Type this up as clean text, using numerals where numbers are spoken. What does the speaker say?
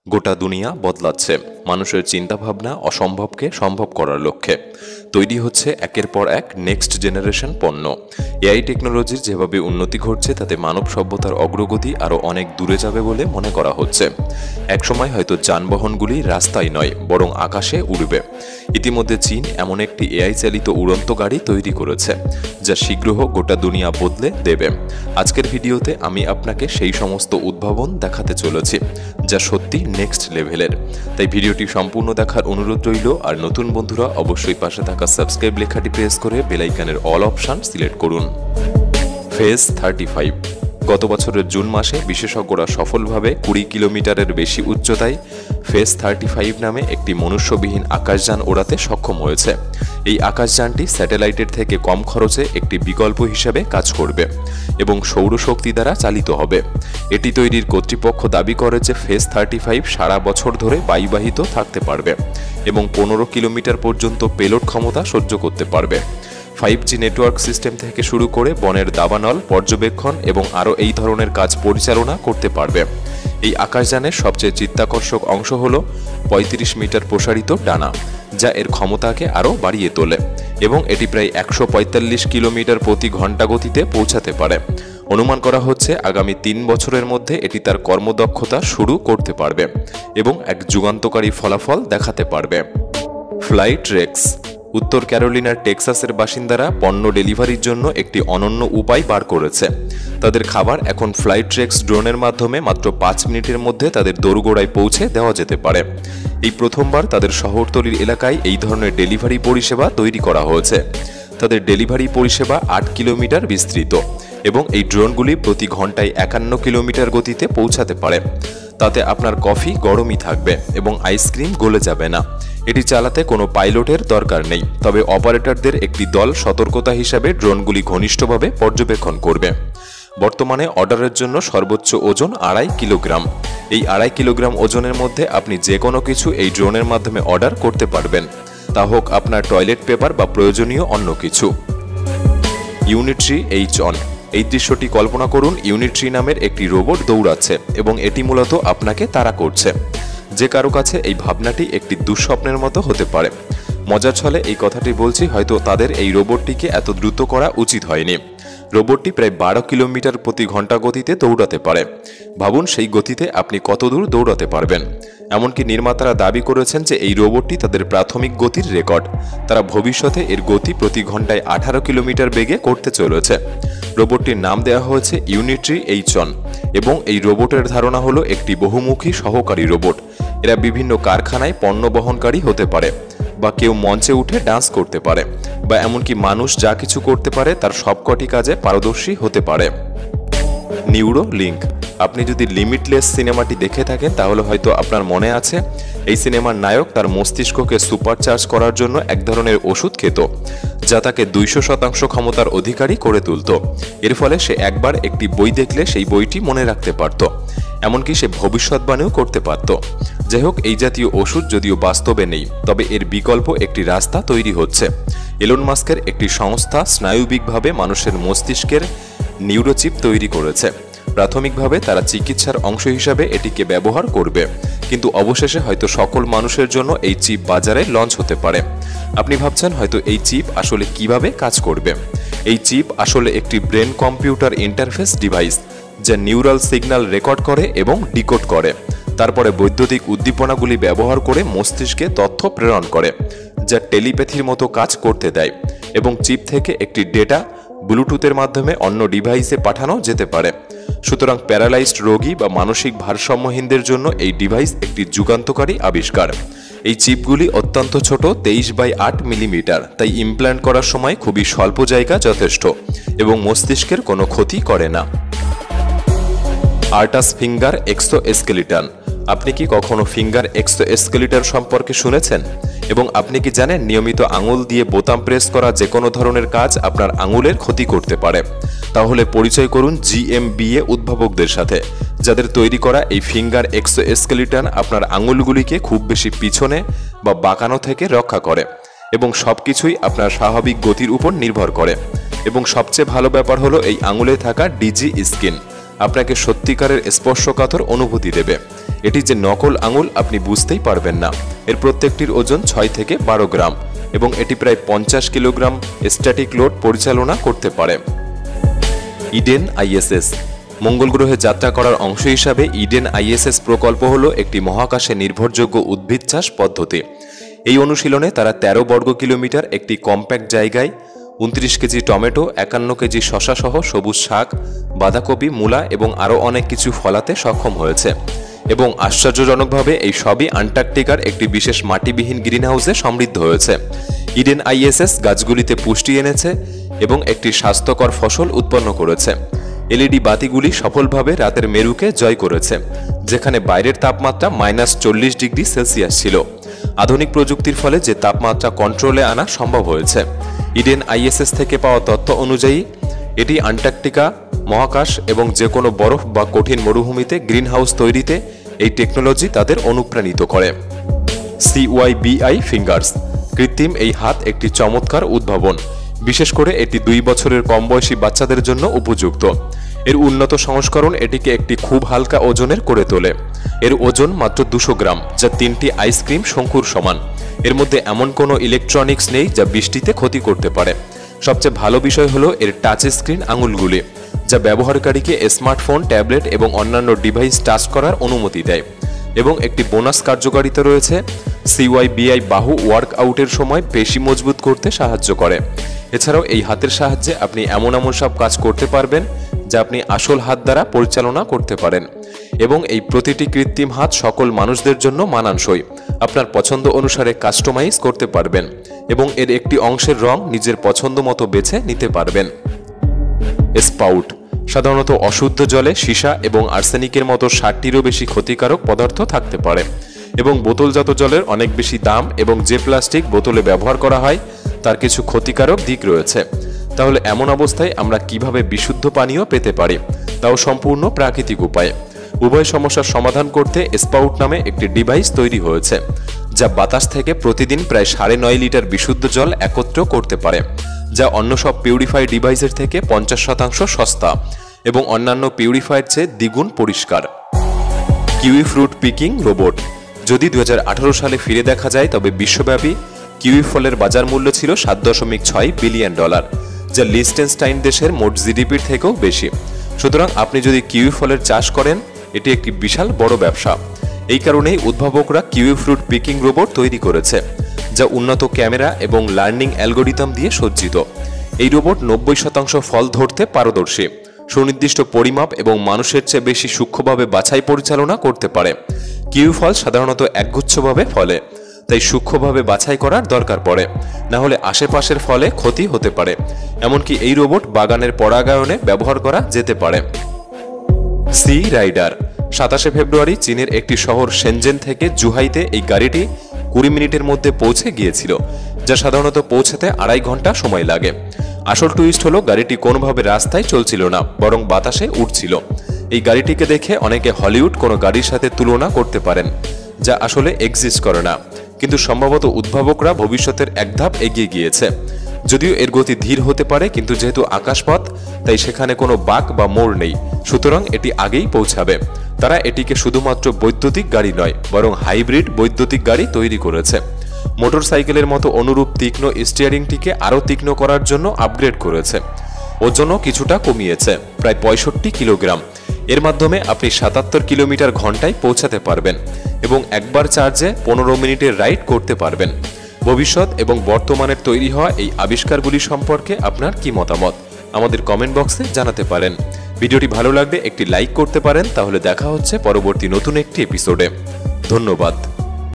গোটা দুনিয়া বদলাচ্ছে মানুষের চিন্তাভাবনা অসম্ভবকে সম্ভব করার লক্ষ্যে। তৈরি হচ্ছে একের পর এক নেক্সট জেনারেশন পণ্য। এআই টেকনোলজির যেভাবে উন্নতি ঘটছে তাতে মানব সভ্যতার অগ্রগতি আরও অনেক দূরে যাবে বলে মনে করা হচ্ছে। একসময় হয়তো যানবাহনগুলি রাস্তায় নয় বরং আকাশে উড়বে। ইতিমধ্যে চীন এমন একটি এআই চালিত উড়ন্ত গাড়ি তৈরি করেছে যা শীঘ্র গোটা দুনিয়া বদলে দেবে। আজকের ভিডিওতে আমি আপনাকে সেই সমস্ত উদ্ভাবন দেখাতে চলেছি যা সত্যি নেক্সট লেভেলের। তাই ভিডিওটি সম্পূর্ণ দেখার অনুরোধ রইল। আর নতুন বন্ধুরা অবশ্যই পাশে থাকা সাবস্ক্রাইব লেখাটি প্রেস করে বেল আইকনের অল অপশন সিলেক্ট করুন। ফেজ 35 গত বছরের জুন মাসে বিশেষজ্ঞরা সফলভাবে 20 কিলোমিটারের বেশি উচ্চতায় ফেজ 35 নামে একটি মনুষ্যবিহীন আকাশযান ওড়াতে সক্ষম হয়েছে। এই আকাশযানটি স্যাটেলাইটের থেকে কম খরচে একটি বিকল্প হিসেবে কাজ করবে এবং সৌরশক্তি দ্বারা চালিত হবে। এটি তৈরির কর্তৃপক্ষ দাবি করে যে ফেজ 35 সারা বছর ধরে বায়ুবাহিত থাকতে পারবে এবং 15 কিলোমিটার পর্যন্ত পেলোড ক্ষমতা সহ্য করতে পারবে। 5G নেটওয়ার্ক সিস্টেম থেকে শুরু করে বনের দাবানল পর্যবেক্ষণ এবং আরও এই ধরনের কাজ পরিচালনা করতে পারবে। এই আকাশযানের সবচেয়ে চিত্তাকর্ষক অংশ হল 35 মিটার প্রসারিত ডানা, যা এর ক্ষমতাকে আরও বাড়িয়ে তোলে এবং এটি প্রায় 145 কিলোমিটার প্রতি ঘন্টা গতিতে পৌঁছাতে পারে। অনুমান করা হচ্ছে আগামী 3 বছরের মধ্যে এটি তার কর্মদক্ষতা শুরু করতে পারবে এবং এক যুগান্তকারী ফলাফল দেখাতে পারবে। ফ্লাইট রেক্স উত্তর ক্যারোলিনার টেক্সাসের বাসিন্দারা পণ্য ডেলিভারির জন্য একটি অনন্য উপায় বার করেছে। তাদের খাবার এখন ফ্লাইট রেক্স ড্রোনের মাধ্যমে মাত্র 5 মিনিটের মধ্যে তাদের দোরগোড়ায় পৌঁছে দেওয়া যেতে পারে। এই প্রথমবার তাদের শহরতলির এলাকায় এই ধরনের ডেলিভারি পরিষেবা তৈরি করা হয়েছে। তাদের ডেলিভারি পরিষেবা 8 কিলোমিটার বিস্তৃত এবং এই ড্রোনগুলি প্রতি ঘন্টায় 51 কিলোমিটার গতিতে পৌঁছাতে পারে। তাতে আপনার কফি গরমই থাকবে এবং আইসক্রিম গলে যাবে না। এটি চালাতে কোনো পাইলটের দরকার নেই, তবে অপারেটরদের একটি দল সতর্কতা হিসাবে ড্রোনগুলি ঘনিষ্ঠভাবে পর্যবেক্ষণ করবে। বর্তমানে অর্ডারের জন্য সর্বোচ্চ ওজন 2.5 কিলোগ্রাম। এই 2.5 কিলোগ্রাম ওজনের মধ্যে আপনি যে কোনো কিছু এই ড্রোনের মাধ্যমে অর্ডার করতে পারবেন, তা হোক আপনার টয়লেট পেপার বা প্রয়োজনীয় অন্য কিছু। ইউনিট্রি H-ON এই দৃশ্যটি কল্পনা করুন। ইউনিট্রি নামের একটি রোবট দৌড়াচ্ছে এবং এটি মূলত আপনাকে তাড়া করছে। যে কারো কাছে এই ভাবনাটি একটি দুঃস্বপ্নের মতো হতে পারে। মজার ছলে এই কথাটি বলছি, হয়তো তাদের এই রোবটটিকে এত দ্রুত করা উচিত হয়নি। রোবটটি প্রায় 12 কিলোমিটার প্রতি ঘন্টা গতিতে দৌড়াতে পারে। ভাবুন সেই গতিতে আপনি কত দূর দৌড়াতে পারবেন। এমনকি নির্মাতারা দাবি করেছেন যে এই রোবটটি তাদের প্রাথমিক গতির রেকর্ড। তারা ভবিষ্যতে এর গতি প্রতি ঘন্টায় 18 কিলোমিটার বেগে করতে চলেছে। রোবটটির নাম দেওয়া হয়েছে ইউনিট্রি H-ON এবং এই রোবটের ধারণা হলো একটি বহুমুখী সহকারী রোবট। এরা বিভিন্ন কারখানায় পণ্য বহনকারী হতে পারে, বা কেউ মঞ্চে উঠে ডান্স করতে পারে, বা এমনকি মানুষ যা কিছু করতে পারে তার সবকটি কাজে পারদর্শী হতে পারে। নিউরোলিঙ্ক আপনি যদি লিমিটলেস সিনেমাটি দেখে থাকেন তাহলে হয়তো আপনার মনে আছে এই সিনেমার নায়ক তার মস্তিষ্ককে সুপারচার্জ করার জন্য এক ধরনের ওষুধ খেত যা তাকে 200% ক্ষমতার অধিকারী করে তুলত। এর ফলে সে একবার একটি বই দেখলে সেই বইটি মনে রাখতে পারত, এমনকি সে ভবিষ্যৎবাণীও করতে পারত। যাই হোক, এই জাতীয় ওষুধ যদিও বাস্তবে নেই, তবে এর বিকল্প একটি রাস্তা তৈরি হচ্ছে। এলন মাস্কের একটি সংস্থা স্নায়ুবিকভাবে মানুষের মস্তিষ্কের নিউরোচিপ তৈরি করেছে। প্রাথমিকভাবে তারা চিকিৎসার অংশ হিসাবে এটিকে ব্যবহার করবে, কিন্তু অবশেষে হয়তো সকল মানুষের জন্য এই চিপ বাজারে লঞ্চ হতে পারে। আপনি ভাবছেন হয়তো এই চিপ আসলে কিভাবে কাজ করবে। এই চিপ আসলে একটি ব্রেন কম্পিউটার ইন্টারফেস ডিভাইস যা নিউরাল সিগন্যাল রেকর্ড করে এবং ডিকোড করে, তারপরে বৈদ্যুতিক উদ্দীপনাগুলি ব্যবহার করে মস্তিষ্কে তথ্য প্রেরণ করে, যা টেলিপ্যাথির মতো কাজ করতে দেয় এবং চিপ থেকে একটি ডেটা ব্লুটুথের মাধ্যমে অন্য ডিভাইসে পাঠানো যেতে পারে। সুতরাং প্যারালাইজড রোগী বা মানসিক ভারসাম্যহীনদের জন্য এই ডিভাইস একটি যুগান্তকারী আবিষ্কার। এই চিপগুলি অত্যন্ত ছোট, 23/8 মিলিমিটার, তাই ইমপ্ল্যান্ট করার সময় খুবই স্বল্প জায়গা যথেষ্ট এবং মস্তিষ্কের কোনো ক্ষতি করে না। আর্টাস ফিঙ্গার এক্সোস্কেলিটন আপনি কি কখনো ফিঙ্গার এক্সোস্কেলিটন সম্পর্কে শুনেছেন? এবং আপনি কি জানেন নিয়মিত আঙুল দিয়ে বোতাম প্রেস করা যে কোনো ধরনের কাজ আপনার আঙুলের ক্ষতি করতে পারে? তাহলে পরিচয় করুন GMBA উদ্ভাবকদের সাথে, যাদের তৈরি করা এই ফিঙ্গার এক্সোস্কেলিটন আপনার আঙুলগুলিকে খুব বেশি পিছনে বা বাঁকানো থেকে রক্ষা করে এবং সবকিছুই আপনার স্বাভাবিক গতির উপর নির্ভর করে। এবং সবচেয়ে ভালো ব্যাপার হলো এই আঙুলে থাকা ডিজি স্কিন, আপনাকে সত্যিকারের স্পর্শকাতর অনুভূতি দেবে। এটি যে নকল আঙুল আপনি বুঝতেই পারবেন না। এর প্রত্যেকটির ওজন 6 থেকে 12 গ্রাম এবং এটি প্রায় 50 কিলোগ্রাম স্ট্যাটিক লোড পরিচালনা করতে পারে। ইডেন আইএসএস মঙ্গল গ্রহে যাত্রা করার অংশ হিসাবে ইডেন আইএসএস প্রকল্প হল একটি মহাকাশে নির্ভরযোগ্য উদ্ভিদ চাষ পদ্ধতি। এই অনুশীলনে তারা 13 বর্গ কিলোমিটার একটি কম্প্যাক্ট জায়গায় 29 কেজি টমেটো, 51 কেজি শশা সহ সবুজ শাক, বাঁধাকপি, মূলা এবং আরও অনেক কিছু ফলাতে সক্ষম হয়েছে এবং আশ্চর্যজনকভাবে এই সবই আন্টার্কটিকার একটি বিশেষ মাটিবিহীন গ্রিনহাউসে সমৃদ্ধ হয়েছে। ইডেন আইএসএস গাছগুলিতে পুষ্টি এনেছে এবং একটি স্বাস্থ্যকর ফসল উৎপন্ন করেছে। এলইডি বাতিগুলি সফলভাবে রাতের মেরুকে জয় করেছে, যেখানে বাইরের তাপমাত্রা -40 ডিগ্রি সেলসিয়াস ছিল। আধুনিক প্রযুক্তির ফলে যে তাপমাত্রা কন্ট্রোলে আনা সম্ভব হয়েছে। ইডেন আইএসএস থেকে পাওয়া তথ্য অনুযায়ী এটি আন্টার্কটিকা, মহাকাশ এবং যে কোনো বরফ বা কঠিন মরুভূমিতে গ্রিনহাউস তৈরিতে এই টেকনোলজি তাদের অনুপ্রাণিত করে। CYBI ফিঙ্গার্স কৃত্রিম এই হাত একটি চমৎকার উদ্ভাবন। বিশেষ করে এটি 2 বছরের কম বয়সী বাচ্চাদের জন্য উপযুক্ত। এর উন্নত সংস্করণ এটিকে একটি খুব হালকা ওজনের করে তোলে। এর ওজন মাত্র 200 গ্রাম, যা 3টি আইসক্রিম শঙ্কুর সমান। এর মধ্যে এমন কোনো ইলেকট্রনিক্স নেই যা বৃষ্টিতে ক্ষতি করতে পারে। সবচেয়ে ভালো বিষয় হলো এর টাচ স্ক্রিন আঙুলগুলি, যা ব্যবহারকারীকে স্মার্টফোন, ট্যাবলেট এবং অন্যান্য ডিভাইস টাচ করার অনুমতি দেয়। এবং একটি বোনাস কার্যকারিতা রয়েছে, CYBI বাহু ওয়ার্কআউটের সময় পেশি মজবুত করতে সাহায্য করে। এছাড়াও এই হাতের সাহায্যে আপনি এমন সব কাজ করতে পারবেন যা আপনি আসল হাত দ্বারা পরিচালনা করতে পারেন। এবং এই প্রতিটি কৃত্রিম হাত সকল মানুষদের জন্য মানানসই। আপনার পছন্দ অনুসারে কাস্টমাইজ করতে পারবেন এবং এর একটি অংশের রং নিজের পছন্দ মতো বেছে নিতে পারবেন। স্পাউট সাধারণত অশুদ্ধ জলে সীসা এবং আর্সেনিকের মতো 60টিরও বেশি ক্ষতিকারক পদার্থ থাকতে পারে এবং বোতলজাত জলের অনেক বেশি দাম এবং যে প্লাস্টিক বোতলে ব্যবহার করা হয় তার কিছু ক্ষতিকারক দিক রয়েছে। তাহলে এমন অবস্থায় আমরা কিভাবে বিশুদ্ধ পানীয় পেতে পারি, তাও সম্পূর্ণ প্রাকৃতিক উপায়ে? উভয় সমস্যার সমাধান করতে স্পাউট নামে একটি ডিভাইস তৈরি হয়েছে, যা বাতাস থেকে প্রতিদিন প্রায় 9.5 লিটার বিশুদ্ধ জল একত্র করতে পারে, যা অন্য সব পিউরিফাই ডিভাইসের থেকে 50% সস্তা এবং অন্যান্য পিউরিফায়ার চেয়ে দ্বিগুণ পরিষ্কার। কিউই ফ্রুট পিকিং রোবট যদি 2018 সালে ফিরে দেখা যায়, তবে বিশ্বব্যাপী কিউই ফলের বাজার মূল্য ছিল $7.6 বিলিয়ন, যা লিechtenstein দেশের মোট জিডিপির থেকেও বেশি। সুতরাং আপনি যদি কিউই ফলের চাষ করেন, এটি একটি বিশাল বড় ব্যবসা। এই কারণেই উদ্ভাবকরা কিউই ফ্রুট পিকিং রোবট তৈরি করেছে, যা উন্নত ক্যামেরা এবং লার্নিং অ্যালগোরিদম দিয়ে সজ্জিত। এই রোবট 90% ফল ধরতে পারদর্শী, সুনির্দিষ্ট পরিমাপ এবং মানুষের চেয়ে বেশি সূক্ষ্মভাবে বাছাই পরিচালনা করতে পারে। কিউই ফল সাধারণত একগুচ্ছভাবে ফলে, তাই সূক্ষ্মভাবে বাছাই করার দরকার পড়ে, না হলে আশেপাশের ফলে ক্ষতি হতে পারে। এমনকি এই রোবট বাগানের পরাগায়নে ব্যবহার করা যেতে পারে। সি রাইডার 27 ফেব্রুয়ারি চীনের একটি শহর শেনজেন থেকে জুহাইতে এই গাড়িটি 20 মিনিটের মধ্যে পৌঁছে গিয়েছিল, যা সাধারণত পৌঁছাতে 2.5 ঘন্টা সময় লাগে। আসল টুইস্ট হলো গাড়িটি কোনোভাবে রাস্তায় চলছিল না, বরং বাতাসে উড়ছিল। এই গাড়িটিকে দেখে অনেকে হলিউড কোনো গাড়ির সাথে তুলনা করতে পারেন, যা আসলে এক্সিস্ট করে না, কিন্তু সম্ভবত উদ্ভাবকরা ভবিষ্যতের এক ধাপ এগিয়ে গিয়েছে। যদিও এর গতি ধীর হতে পারে, কিন্তু যেহেতু আকাশপথ, তাই সেখানে কোনো বাঁক বা মোড় নেই, সুতরাং এটি আগেই পৌঁছাবে। তারা এটিকে শুধুমাত্র বৈদ্যুতিক গাড়ি নয়, বরং হাইব্রিড বৈদ্যুতিক গাড়ি তৈরি করেছে। মোটরসাইকেলের মতো অনুরূপ তীক্ষ্ণ স্টিয়ারিংটিকে আরও তীক্ষ্ণ করার জন্য আপগ্রেড করেছে। ওজনও কিছুটা কমিয়েছে, প্রায় 65 কিলোগ্রাম। এর মাধ্যমে আপনি 77 কিলোমিটার ঘন্টায় পৌঁছাতে পারবেন এবং একবার চার্জে 15 মিনিটের রাইড করতে পারবেন। ভবিষ্যৎ এবং বর্তমানের তৈরি হওয়া এই আবিষ্কারগুলি সম্পর্কে আপনার কি মতামত আমাদের কমেন্ট বক্সে জানাতে পারেন। ভিডিওটি ভালো লাগলে একটি লাইক করতে পারেন। তাহলে দেখা হচ্ছে পরবর্তী নতুন একটি এপিসোডে। ধন্যবাদ।